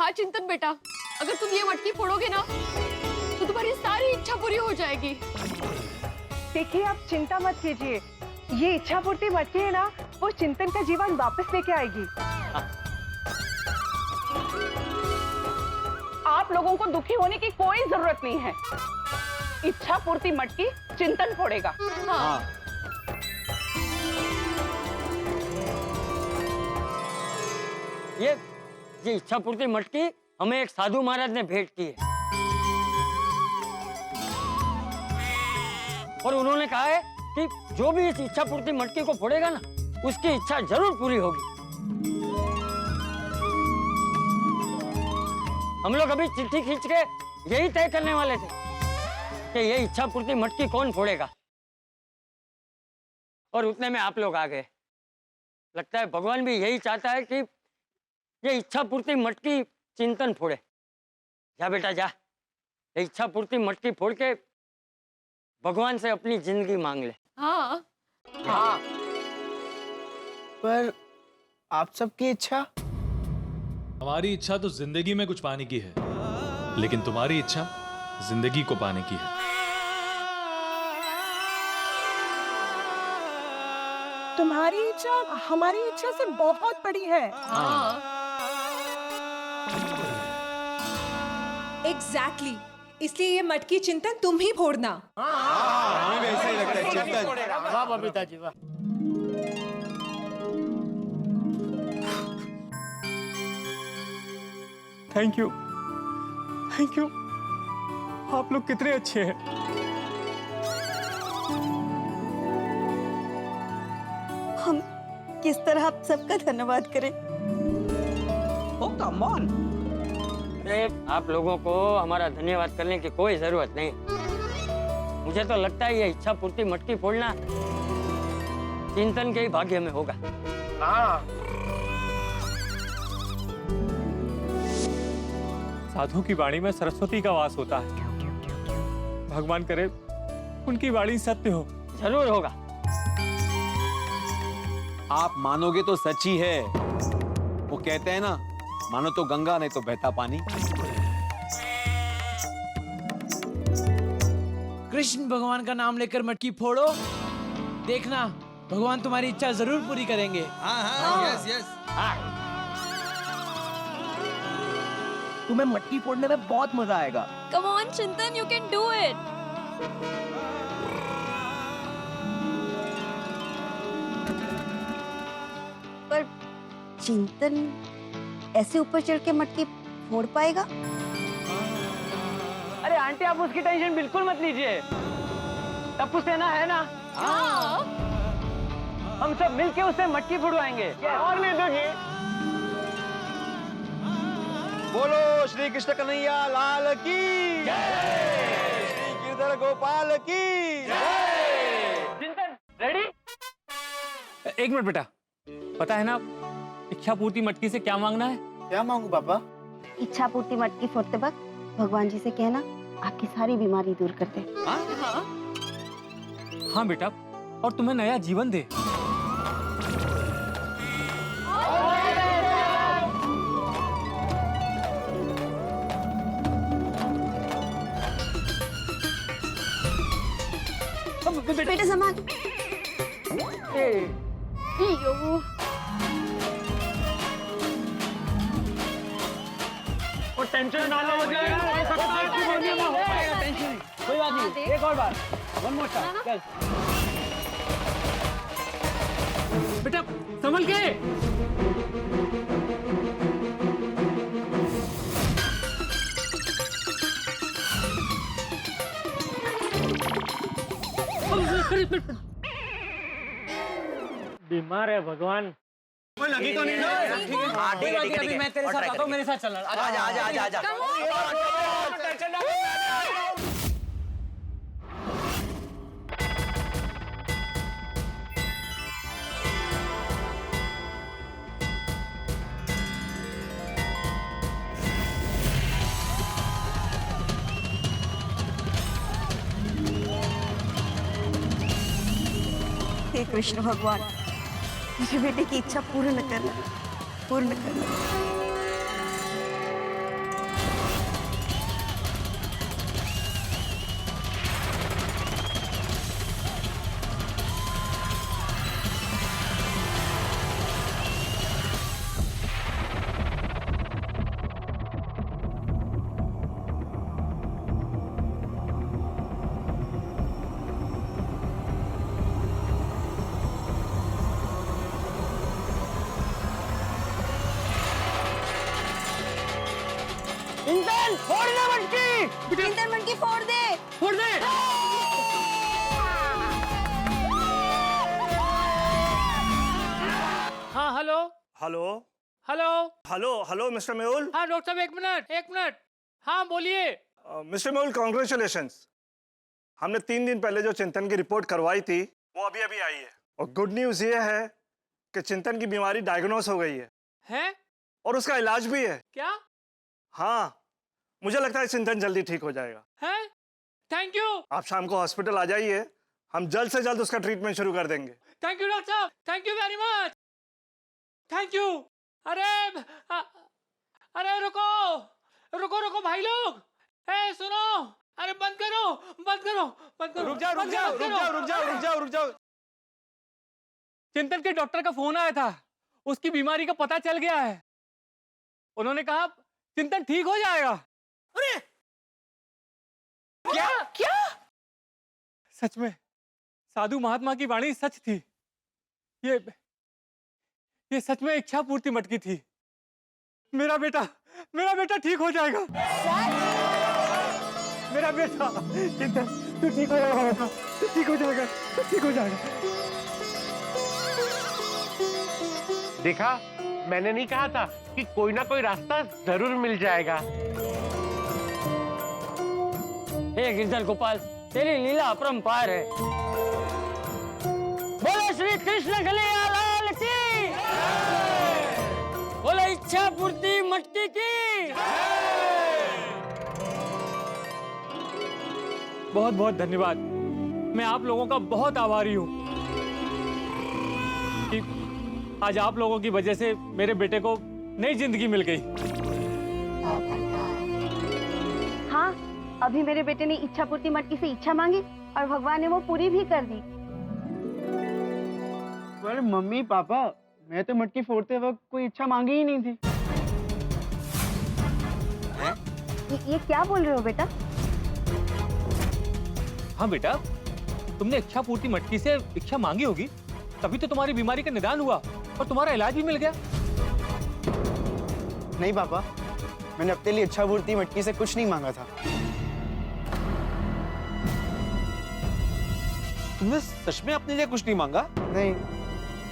हाँ चिंतन बेटा, अगर तुम ये मटकी फोड़ोगे ना तो तुम्हारी सारी इच्छा पूरी हो जाएगी। देखिए आप चिंता मत कीजिए, ये इच्छा पूर्ति मटकी है ना, वो चिंतन का जीवन वापस लेके आएगी। आप लोगों को दुखी होने की कोई जरूरत नहीं है। इच्छा पूर्ति मटकी चिंतन फोड़ेगा। हाँ। ये इच्छा पूर्ति मटकी हमें एक साधु महाराज ने भेंट की है और उन्होंने कहा है कि जो भी इस इच्छा पूर्ति मटकी को फोड़ेगा ना, उसकी इच्छा जरूर पूरी होगी। हम लोग अभी चिट्ठी खींच के यही तय करने वाले थे कि ये इच्छा पूर्ति मटकी कौन फोड़ेगा, और उतने में आप लोग आ गए। लगता है भगवान भी यही चाहता है कि ये इच्छा पूर्ति मटकी चिंतन फोड़े। जा बेटा जा, ये इच्छा पूर्ति मटकी फोड़ के भगवान से अपनी जिंदगी मांग ले। हाँ। हाँ। पर आप सबकी इच्छा? हमारी इच्छा तो जिंदगी में कुछ पाने की है, लेकिन तुम्हारी इच्छा जिंदगी को पाने की है। तुम्हारी इच्छा हमारी इच्छा से बहुत बड़ी है। हाँ। एग्जैक्टली, इसलिए ये मटकी चिंतन तुम ही फोड़ना। हमें भी ऐसा ही लगता है चिंतन। वाह बबीता जी वाह। Thank you, thank you. आप लोग कितने अच्छे हैं। हम किस तरह आप सबका धन्यवाद करें। Oh, come on. आप लोगों को हमारा धन्यवाद करने की कोई जरूरत नहीं। मुझे तो लगता है ये इच्छा पूर्ति मटकी फोड़ना चिंतन के ही भाग्य में होगा। हाँ। साधु की वाणी में सरस्वती का वास होता है। भगवान करे उनकी वाणी सत्य हो। जरूर होगा। आप मानोगे तो सच ही है। वो कहते हैं ना, मानो तो गंगा नहीं तो बहता पानी। कृष्ण भगवान का नाम लेकर मटकी फोड़ो, देखना भगवान तुम्हारी इच्छा जरूर पूरी करेंगे। Yes yes. तुम्हें मटकी फोड़ने में बहुत मजा आएगा। कम ऑन चिंतन, यू कैन डू इट। पर चिंतन ऐसे ऊपर चढ़ के मटकी फोड़ पाएगा? अरे आंटी आप उसकी टेंशन बिल्कुल मत लीजिए। टप्पू सेना है ना, हाँ। हम सब मिलके उसे मटकी फुड़वाएंगे। और नहीं दोगी? बोलो श्री कृष्ण कन्हैया लाल की जय, श्री गिरधर गोपाल की जय। चिंतन रेडी? एक मिनट बेटा, पता है ना इच्छा पूर्ति मटकी से क्या मांगना है? क्या मांगू पापा? इच्छा पूर्ति मटकी फोड़ते वक्त भगवान जी से कहना आपकी सारी बीमारी दूर कर दे। हाँ बेटा, और तुम्हें नया जीवन दे। बेटा संभाल। और टेंशन ना लो, हो जाएगा। कोई बात नहीं, एक और बार, वन मोर टाइम, चल। बेटा संभल के। बीमार है भगवान। कोई लगी तो नहीं ना? हाँ ठीक है ठीक है। अभी मैं तेरे साथ आता हूँ, मेरे साथ चलना। आजा आजा आजा आजा। हे कृष्ण भगवान, मेरे बेटे की इच्छा पूर्ण करना, पूर्ण करना। चिंतन फोड़ दे मटकी। चिंतन मटकी फोड़ दे। फोड़ दे। हाँ hello hello hello hello hello mister Mehul. हाँ डॉक्टर साहब एक मिनट हाँ बोलिए। Mister Mehul congratulations. हमने 3 दिन पहले जो चिंतन की रिपोर्ट करवाई थी वो अभी अभी आई है, और गुड न्यूज़ ये है कि चिंतन की बीमारी डायग्नोस हो गई है हैं? और उसका इलाज भी है। क्या? हाँ, मुझे लगता है चिंतन जल्दी ठीक हो जाएगा। हैं? Thank you. आप शाम को हॉस्पिटल आ जाइए, हम जल्द से जल्द उसका ट्रीटमेंट शुरू कर देंगे। थैंक यू डॉक्टर साहब, thank you very much, thank you. अरे रुको रुको रुको भाई लोग, ए सुनो, अरे बंद करो बंद करो बंद करो। रुक जाओ। चिंतन के डॉक्टर का फोन आया था, उसकी बीमारी का पता चल गया है। उन्होंने कहा चिंतन ठीक हो जाएगा। अरे क्या क्या? सच में साधु महात्मा की वाणी सच थी। ये सच में इच्छा पूर्ति मटकी थी। मेरा बेटा ठीक हो जाएगा। मेरा बेटा चिंतन तू ठीक हो जाएगा, तू ठीक हो जाएगा। देखा, मैंने नहीं कहा था कि कोई ना कोई रास्ता जरूर मिल जाएगा। हे गिरधर गोपाल, तेरी लीला अपरंपार है। बोलो श्री कृष्ण कन्हैया लाल की, बोलो इच्छा पूर्ति मटकी की। बहुत बहुत धन्यवाद। मैं आप लोगों का बहुत आभारी हूँ कि आज आप लोगों की वजह से मेरे बेटे को नई जिंदगी मिल गई। हाँ, अभी मेरे बेटे ने इच्छा पूर्ति मटकी से इच्छा मांगी और भगवान ने वो पूरी भी कर दी। पर मम्मी पापा, मैं तो मटकी फोड़ते वक्त कोई इच्छा मांगी ही नहीं थी। ये क्या बोल रहे हो बेटा? हाँ बेटा, तुमने इच्छा पूर्ति मटकी से इच्छा मांगी होगी, तभी तो तुम्हारी बीमारी का निदान हुआ और तुम्हारा इलाज भी मिल गया। नहीं पापा, मैंने अपने लिए इच्छा पूर्ति मटकी से कुछ नहीं मांगा था। तुमने सच में अपने लिए कुछ नहीं मांगा? नहीं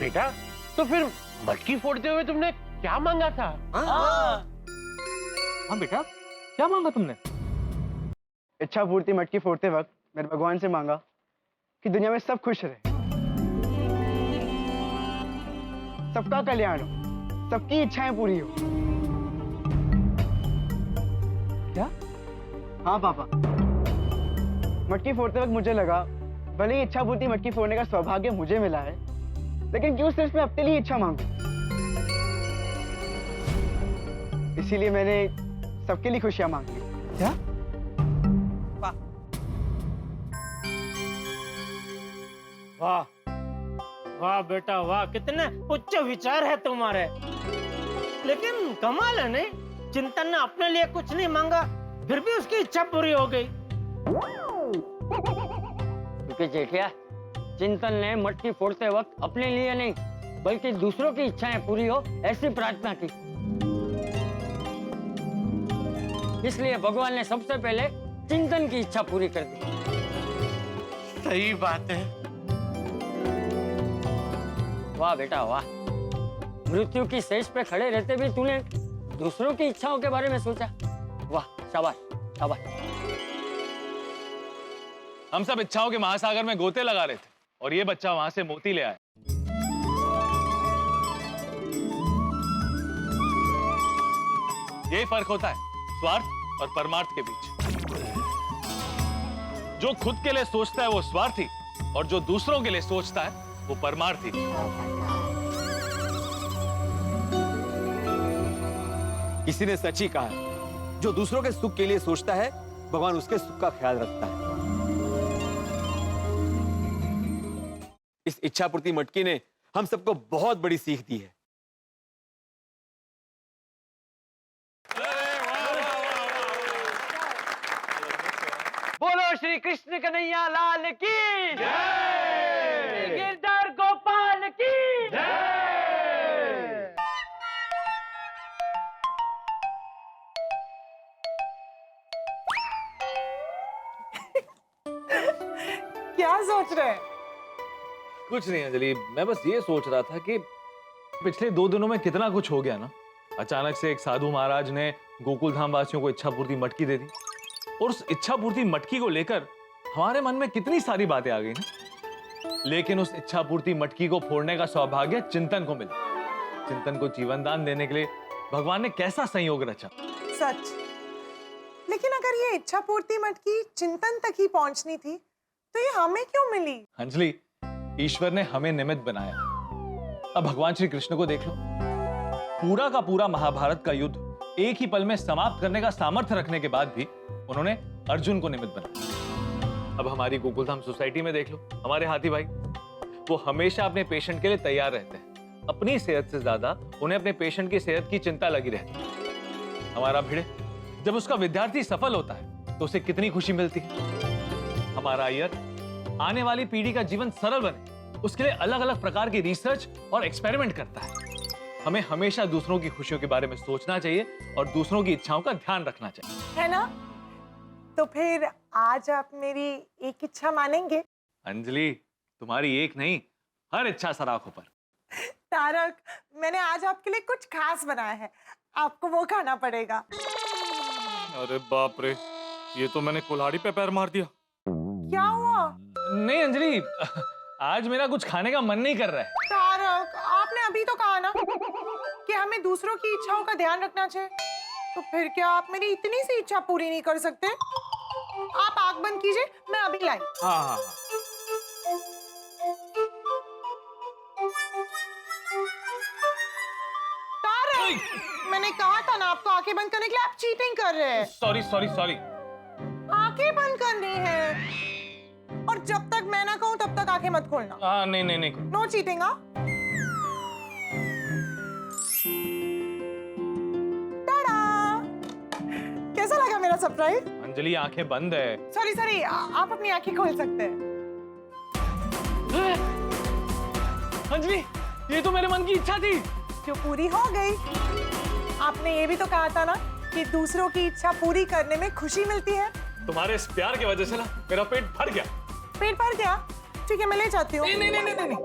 बेटा, तो फिर मटकी फोड़ते हुए तुमने क्या मांगा था? हाँ बेटा, क्या मांगा तुमने? इच्छा पूर्ति मटकी फोड़ते वक्त मैंने भगवान से मांगा कि दुनिया में सब खुश रहे, सबका कल्याण हो, सबकी इच्छाएं पूरी हो। क्या? हाँ पापा, मटकी फोड़ते वक्त मुझे लगा भले ही इच्छा पूर्ति मटकी फोड़ने का सौभाग्य मुझे मिला है, लेकिन क्यों सिर्फ मैं अपने लिए इच्छा मांगू। इसीलिए मैंने सबके लिए खुशियां मांगी। क्या? वाह वाह बेटा वाह, कितने उच्च विचार है तुम्हारे। लेकिन कमाल है नहीं, चिंतन ने अपने लिए कुछ नहीं मांगा, फिर भी उसकी इच्छा पूरी हो गई। क्योंकि जेठिया, चिंतन ने मटकी फोड़ते वक्त अपने लिए नहीं बल्कि दूसरों की इच्छाएं पूरी हो ऐसी प्रार्थना की। इसलिए भगवान ने सबसे पहले चिंतन की इच्छा पूरी कर दी। सही बात है। वाह बेटा वाह, मृत्यु की सेज पे खड़े रहते भी तूने दूसरों की इच्छाओं के बारे में सोचा। वाह, शाबाश शाबाश। हम सब इच्छाओं के महासागर में गोते लगा रहे थे और ये बच्चा वहां से मोती ले आया। यही फर्क होता है स्वार्थ और परमार्थ के बीच। जो खुद के लिए सोचता है वो स्वार्थी, और जो दूसरों के लिए सोचता है वो परमार्थी। किसी ने सच ही कहा है, जो दूसरों के सुख के लिए सोचता है भगवान उसके सुख का ख्याल रखता है। इस इच्छा पूर्ति मटकी ने हम सबको बहुत बड़ी सीख दी है। बोलो श्री कृष्ण कन्हैया लाल की जय, गिरधर गोपाल की जय। क्या सोच रहे हैं? कुछ नहीं अंजलि, मैं बस ये सोच रहा था कि पिछले 2 दिनों में कितना कुछ हो गया ना। अचानक से एक साधु महाराज ने गोकुल धाम वासियों को इच्छा पूर्ति मटकी दे दी, और उस इच्छा पूर्ति मटकी को लेकर हमारे मन में कितनी सारी बातें आ गई ना। लेकिन उस इच्छा पूर्ति मटकी को फोड़ने का सौभाग्य चिंतन को मिला। चिंतन को जीवन दान देने के लिए भगवान ने कैसा संयोग रचा। सच। लेकिन अगर ये इच्छा पूर्ति मटकी चिंतन तक ही पहुंचनी थी तो ये हमें क्यों मिली? अंजलि, ईश्वर ने हमें निमित्त बनाया। अब भगवान श्री कृष्ण को देख लो, पूरा का पूरा महाभारत का युद्ध एक ही पल में समाप्त करने का सामर्थ्य रखने के बाद भी उन्होंने अर्जुन को निमित्त बनाया। अब हमारी गोकुलधाम सोसाइटी में देख लो, हमारे हाथी भाई, वो हमेशा अपने पेशेंट के लिए तैयार रहते हैं। अपनी सेहत से ज्यादा उन्हें अपने पेशेंट की सेहत की चिंता लगी रहती है। हमारा भिड़े, जब उसका विद्यार्थी सफल होता है तो उसे कितनी खुशी मिलती है। हमारा अय्यर आने वाली पीढ़ी का जीवन सरल बने उसके लिए अलग अलग प्रकार की रिसर्च और एक्सपेरिमेंट करता है। हमें हमेशा दूसरों की खुशियों के बारे में सोचना चाहिए और दूसरों की इच्छाओं का ध्यान रखना चाहिए, है ना? तो फिर आज आप मेरी एक इच्छा मानेंगे? अंजलि, तुम्हारी एक नहीं, हर इच्छा सराखों पर। तारक, मैंने आज आपके लिए कुछ खास बनाया है, आपको वो खाना पड़ेगा। अरे बाप रे, ये तो मैंने कुल्हाड़ी पे पैर मार दिया। क्या हुआ? नहीं अंजलि, आज मेरा कुछ खाने का मन नहीं कर रहा है। तारक, आपने अभी तो कहा ना कि हमें दूसरों की इच्छाओं का ध्यान रखना चाहिए, तो फिर क्या आप मेरी इतनी सी इच्छा पूरी नहीं कर सकते? आप आंख बंद कीजिए, मैं अभी लाई। हाँ हाँ। तारक, मैंने कहा था ना आपको आंखें बंद करने के लिए, आप चीटिंग कर रहे हैं। Sorry sorry sorry. आंखें बंद करनी है, और जब तक मैं ना कहूं तब तक आंखें मत खोलना। नहीं नहीं नहीं। No cheating. कैसा लगा मेरा सरप्राइज? अंजलि, आंखें बंद है। सॉरी सॉरी, आप अपनी आंखें खोल सकते हैं। अंजलि, ये तो मेरे मन की इच्छा थी जो पूरी हो गई। आपने ये भी तो कहा था ना कि दूसरों की इच्छा पूरी करने में खुशी मिलती है। तुम्हारे इस प्यार की वजह से ना मेरा पेट भर गया। पेट भर गया? ठीक है, मैं ले जाती हूँ। नहीं नहीं नहीं नहीं नहीं,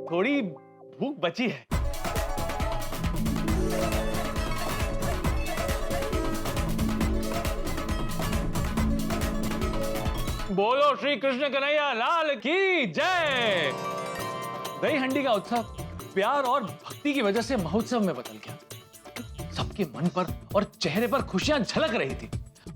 थोड़ी भूख बची है। बोलो श्री कृष्ण कन्हैया लाल की जय। दही हंडी का उत्सव प्यार और भक्ति की वजह से महोत्सव में बदल गया। सबके मन पर और चेहरे पर खुशियां झलक रही थी।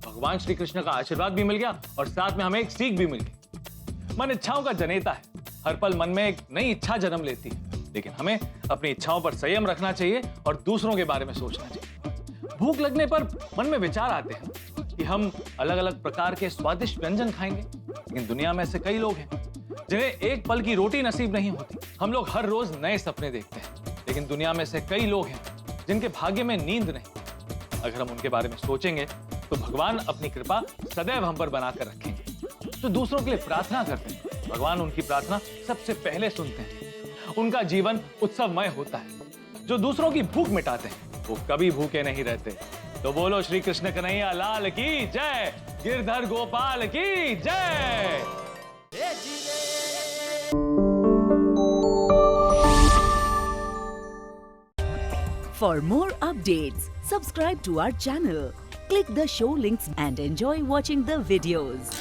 भगवान श्री कृष्ण का आशीर्वाद भी मिल गया और साथ में हमें एक सीख भी मिल गई। मन इच्छाओं का जनेता है, हर पल मन में एक नई इच्छा जन्म लेती है, लेकिन हमें अपनी इच्छाओं पर संयम रखना चाहिए और दूसरों के बारे में सोचना चाहिए। भूख लगने पर मन में विचार आते हैं कि हम अलग अलग प्रकार के स्वादिष्ट व्यंजन खाएंगे, लेकिन दुनिया में ऐसे कई लोग हैं जिन्हें एक पल की रोटी नसीब नहीं होती। हम लोग हर रोज नए सपने देखते हैं, लेकिन दुनिया में से कई लोग हैं जिनके भाग्य में नींद नहीं। अगर हम उनके बारे में सोचेंगे तो भगवान अपनी कृपा सदैव हम पर बनाकर रखेंगे। तो दूसरों के लिए प्रार्थना करते हैं, भगवान उनकी प्रार्थना सबसे पहले सुनते हैं। उनका जीवन उत्सवमय होता है। जो दूसरों की भूख मिटाते हैं वो कभी भूखे नहीं रहते। तो बोलो श्री कृष्ण कन्हैया लाल की जय, गिरधर गोपाल की जय। For more updates, subscribe to our channel, click the show links and enjoy watching the videos.